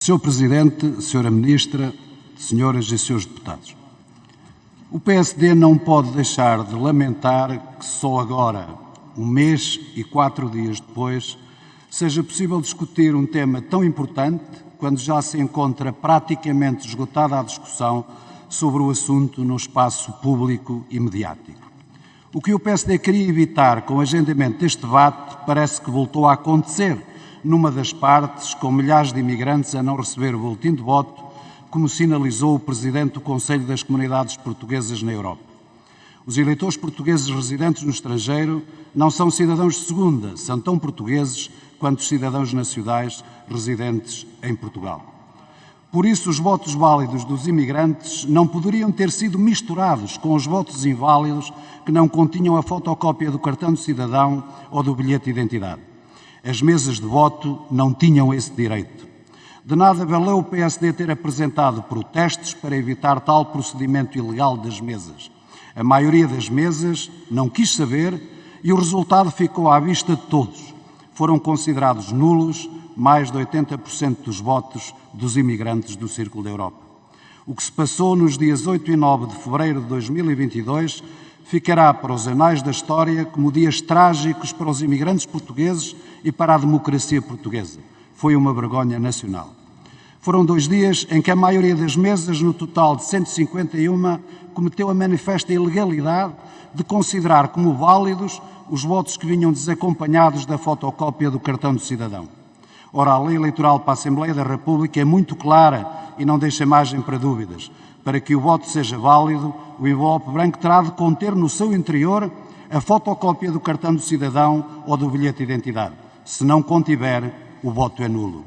Senhor Presidente, Senhora Ministra, Senhoras e Senhores Deputados, o PSD não pode deixar de lamentar que só agora, 1 mês e 4 dias depois, seja possível discutir um tema tão importante quando já se encontra praticamente esgotada a discussão sobre o assunto no espaço público e mediático. O que o PSD queria evitar com o agendamento deste debate parece que voltou a acontecer numa das partes, com milhares de imigrantes a não receber o boletim de voto, como sinalizou o Presidente do Conselho das Comunidades Portuguesas na Europa. Os eleitores portugueses residentes no estrangeiro não são cidadãos de segunda, são tão portugueses quanto os cidadãos nacionais residentes em Portugal. Por isso, os votos válidos dos imigrantes não poderiam ter sido misturados com os votos inválidos que não continham a fotocópia do cartão de cidadão ou do bilhete de identidade. As mesas de voto não tinham esse direito. De nada valeu o PSD ter apresentado protestos para evitar tal procedimento ilegal das mesas. A maioria das mesas não quis saber e o resultado ficou à vista de todos. Foram considerados nulos mais de 80% dos votos dos imigrantes do Círculo da Europa. O que se passou nos dias 8 e 9 de fevereiro de 2022 ficará para os anais da história como dias trágicos para os imigrantes portugueses e para a democracia portuguesa. Foi uma vergonha nacional. Foram 2 dias em que a maioria das mesas, no total de 151, cometeu a manifesta ilegalidade de considerar como válidos os votos que vinham desacompanhados da fotocópia do cartão de cidadão. Ora, a lei eleitoral para a Assembleia da República é muito clara e não deixa margem para dúvidas. Para que o voto seja válido, o envelope branco terá de conter no seu interior a fotocópia do cartão de cidadão ou do bilhete de identidade. Se não contiver, o voto é nulo.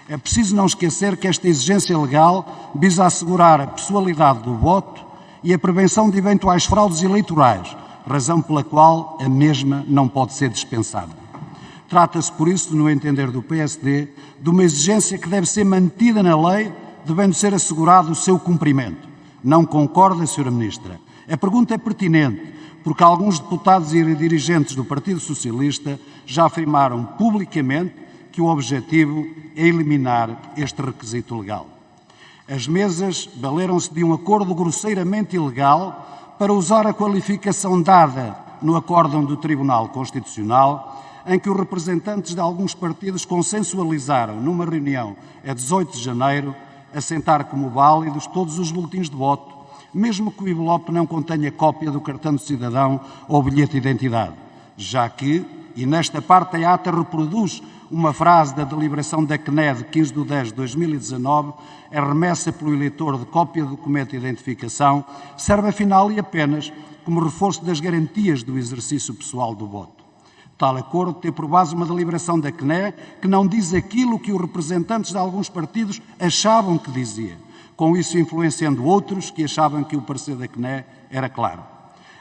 É preciso não esquecer que esta exigência legal visa assegurar a pessoalidade do voto e a prevenção de eventuais fraudes eleitorais, razão pela qual a mesma não pode ser dispensada. Trata-se, por isso, no entender do PSD, de uma exigência que deve ser mantida na lei, devendo ser assegurado o seu cumprimento. Não concorda, Sra. Ministra? A pergunta é pertinente, porque alguns deputados e dirigentes do Partido Socialista já afirmaram publicamente que o objetivo é eliminar este requisito legal. As mesas valeram-se de um acordo grosseiramente ilegal para usar a qualificação dada no acórdão do Tribunal Constitucional, em que os representantes de alguns partidos consensualizaram, numa reunião a 18 de janeiro, assentar como válidos todos os boletins de voto, mesmo que o envelope não contenha cópia do cartão de cidadão ou bilhete de identidade, já que, e nesta parte a ata reproduz uma frase da deliberação da CNE de 15 de 10 de 2019, a remessa pelo eleitor de cópia do documento de identificação serve afinal e apenas como reforço das garantias do exercício pessoal do voto. Tal acordo tem por base uma deliberação da CNE que não diz aquilo que os representantes de alguns partidos achavam que dizia, com isso influenciando outros que achavam que o parecer da CNE era claro.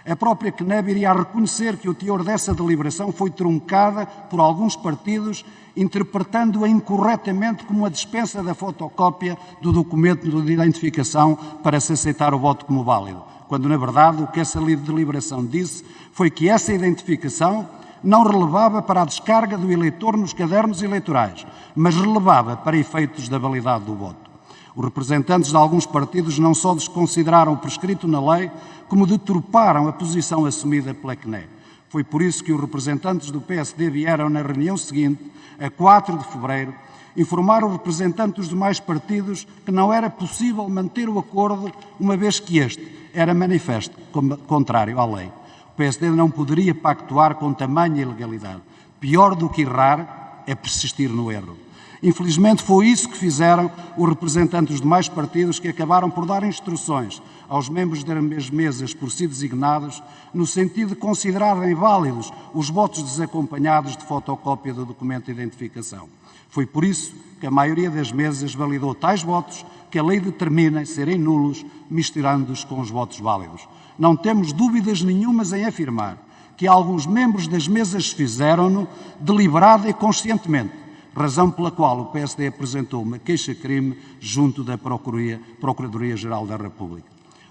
A própria CNE viria a reconhecer que o teor dessa deliberação foi truncada por alguns partidos, interpretando-a incorretamente como a dispensa da fotocópia do documento de identificação para se aceitar o voto como válido, quando, na verdade, o que essa deliberação disse foi que essa identificação não relevava para a descarga do eleitor nos cadernos eleitorais, mas relevava para efeitos da validade do voto. Os representantes de alguns partidos não só desconsideraram o prescrito na lei, como deturparam a posição assumida pela CNE. Foi por isso que os representantes do PSD vieram na reunião seguinte, a 4 de fevereiro, informar os representantes dos demais partidos que não era possível manter o acordo, uma vez que este era manifesto contrário à lei. O PSD não poderia pactuar com tamanha ilegalidade. Pior do que errar é persistir no erro. Infelizmente foi isso que fizeram os representantes dos demais partidos, que acabaram por dar instruções aos membros das mesas por si designados, no sentido de considerarem válidos os votos desacompanhados de fotocópia do documento de identificação. Foi por isso que a maioria das mesas validou tais votos que a lei determina serem nulos, misturando-os com os votos válidos. Não temos dúvidas nenhumas em afirmar que alguns membros das mesas fizeram-no deliberada e conscientemente, razão pela qual o PSD apresentou uma queixa-crime junto da Procuradoria-Geral da República.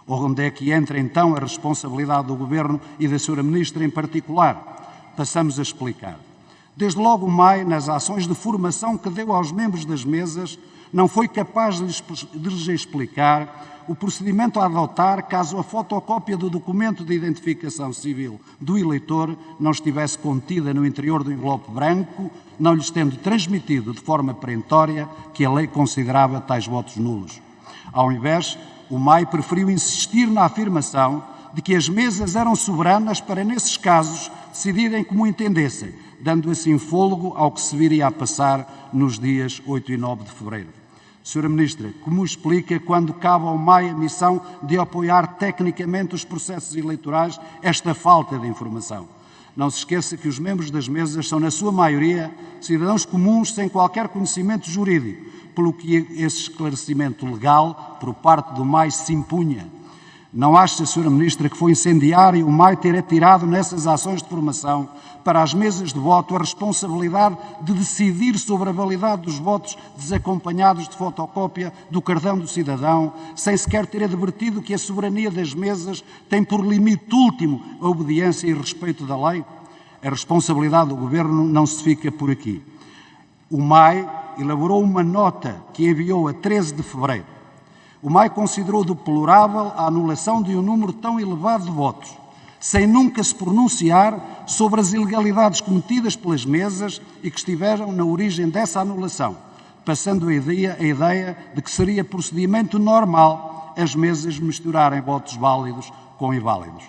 Onde é que entra então a responsabilidade do Governo e da Sra. Ministra em particular? Passamos a explicar. Desde logo o MAI, nas ações de formação que deu aos membros das mesas, não foi capaz de lhes explicar o procedimento a adotar caso a fotocópia do documento de identificação civil do eleitor não estivesse contida no interior do envelope branco, não lhes tendo transmitido de forma perentória que a lei considerava tais votos nulos. Ao invés, o MAI preferiu insistir na afirmação de que as mesas eram soberanas para, nesses casos, decidirem como entendessem, dando assim fôlego ao que se viria a passar nos dias 8 e 9 de fevereiro. Sra. Ministra, como explica quando cabe ao MAI a missão de apoiar tecnicamente os processos eleitorais esta falta de informação? Não se esqueça que os membros das mesas são, na sua maioria, cidadãos comuns sem qualquer conhecimento jurídico, pelo que esse esclarecimento legal por parte do MAI se impunha. Não acha, Sra. Ministra, que foi incendiário o MAI ter atirado nessas ações de formação para as mesas de voto a responsabilidade de decidir sobre a validade dos votos desacompanhados de fotocópia do cartão do cidadão, sem sequer ter advertido que a soberania das mesas tem por limite último a obediência e respeito da lei? A responsabilidade do Governo não se fica por aqui. O MAI elaborou uma nota que enviou a 13 de fevereiro. O MAI considerou deplorável a anulação de um número tão elevado de votos, sem nunca se pronunciar sobre as ilegalidades cometidas pelas mesas e que estiveram na origem dessa anulação, passando a ideia de que seria procedimento normal as mesas misturarem votos válidos com inválidos.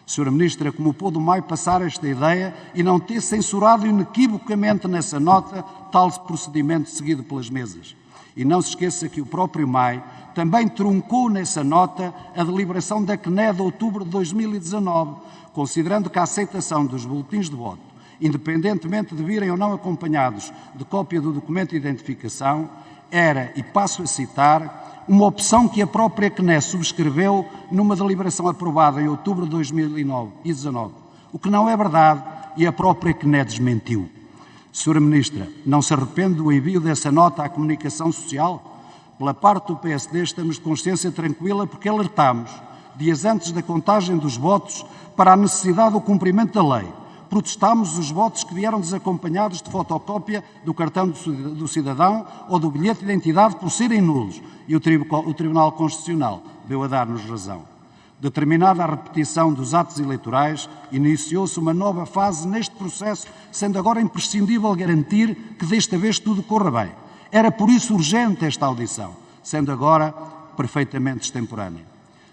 Sra. Ministra, como pôde o MAI passar esta ideia e não ter censurado inequivocamente nessa nota tal procedimento seguido pelas mesas? E não se esqueça que o próprio MAI também truncou nessa nota a deliberação da CNE de outubro de 2019, considerando que a aceitação dos boletins de voto, independentemente de virem ou não acompanhados de cópia do documento de identificação, era, e passo a citar, uma opção que a própria CNE subscreveu numa deliberação aprovada em outubro de 2019, o que não é verdade e a própria CNE desmentiu. Sra. Ministra, não se arrepende do envio dessa nota à comunicação social? Pela parte do PSD estamos de consciência tranquila porque alertámos, dias antes da contagem dos votos, para a necessidade do cumprimento da lei. Protestámos os votos que vieram desacompanhados de fotocópia do cartão do cidadão ou do bilhete de identidade por serem nulos e o Tribunal Constitucional deu a dar-nos razão. Determinada a repetição dos atos eleitorais, iniciou-se uma nova fase neste processo, sendo agora imprescindível garantir que desta vez tudo corra bem. Era por isso urgente esta audição, sendo agora perfeitamente extemporânea.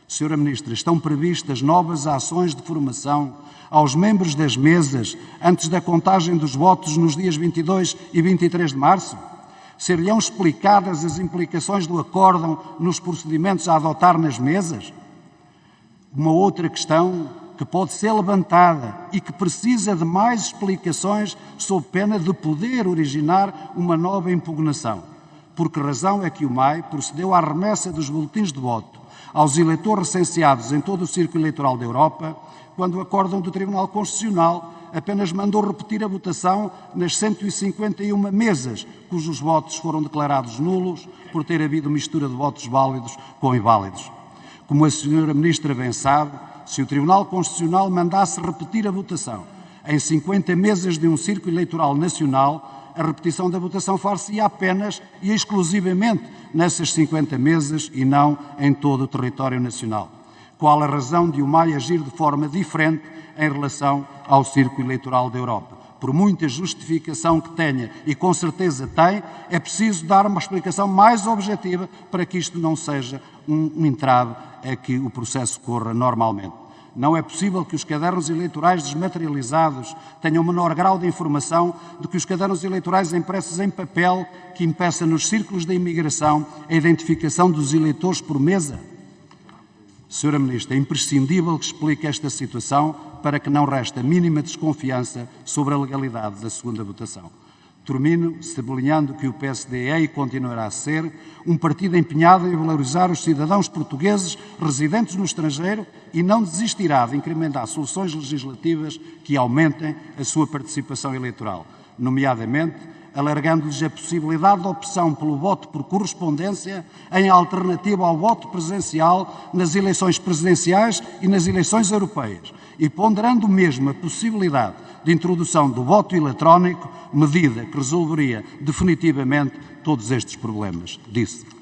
Sra. Ministra, estão previstas novas ações de formação aos membros das mesas antes da contagem dos votos nos dias 22 e 23 de março? Ser-lhe-ão explicadas as implicações do acórdão nos procedimentos a adotar nas mesas? Uma outra questão que pode ser levantada e que precisa de mais explicações sob pena de poder originar uma nova impugnação. Por que razão é que o MAI procedeu à remessa dos boletins de voto aos eleitores recenseados em todo o círculo eleitoral da Europa, quando o acórdão do Tribunal Constitucional apenas mandou repetir a votação nas 151 mesas cujos votos foram declarados nulos por ter havido mistura de votos válidos com inválidos? Como a Sra. Ministra bem sabe, se o Tribunal Constitucional mandasse repetir a votação em 50 mesas de um círculo eleitoral nacional, a repetição da votação far-se-ia apenas e exclusivamente nessas 50 mesas e não em todo o território nacional. Qual a razão de o MAI agir de forma diferente em relação ao círculo eleitoral da Europa? Por muita justificação que tenha, e com certeza tem, é preciso dar uma explicação mais objetiva para que isto não seja um entrave a que o processo corra normalmente. Não é possível que os cadernos eleitorais desmaterializados tenham menor grau de informação do que os cadernos eleitorais impressos em papel que impeça nos círculos da imigração a identificação dos eleitores por mesa. Sra. Ministra, é imprescindível que explique esta situação para que não reste a mínima desconfiança sobre a legalidade da segunda votação. Termino sublinhando que o PSD é e continuará a ser um partido empenhado em valorizar os cidadãos portugueses residentes no estrangeiro e não desistirá de incrementar soluções legislativas que aumentem a sua participação eleitoral, nomeadamente alargando-lhes a possibilidade de opção pelo voto por correspondência em alternativa ao voto presencial nas eleições presidenciais e nas eleições europeias, e ponderando mesmo a possibilidade de introdução do voto eletrónico, medida que resolveria definitivamente todos estes problemas, disse.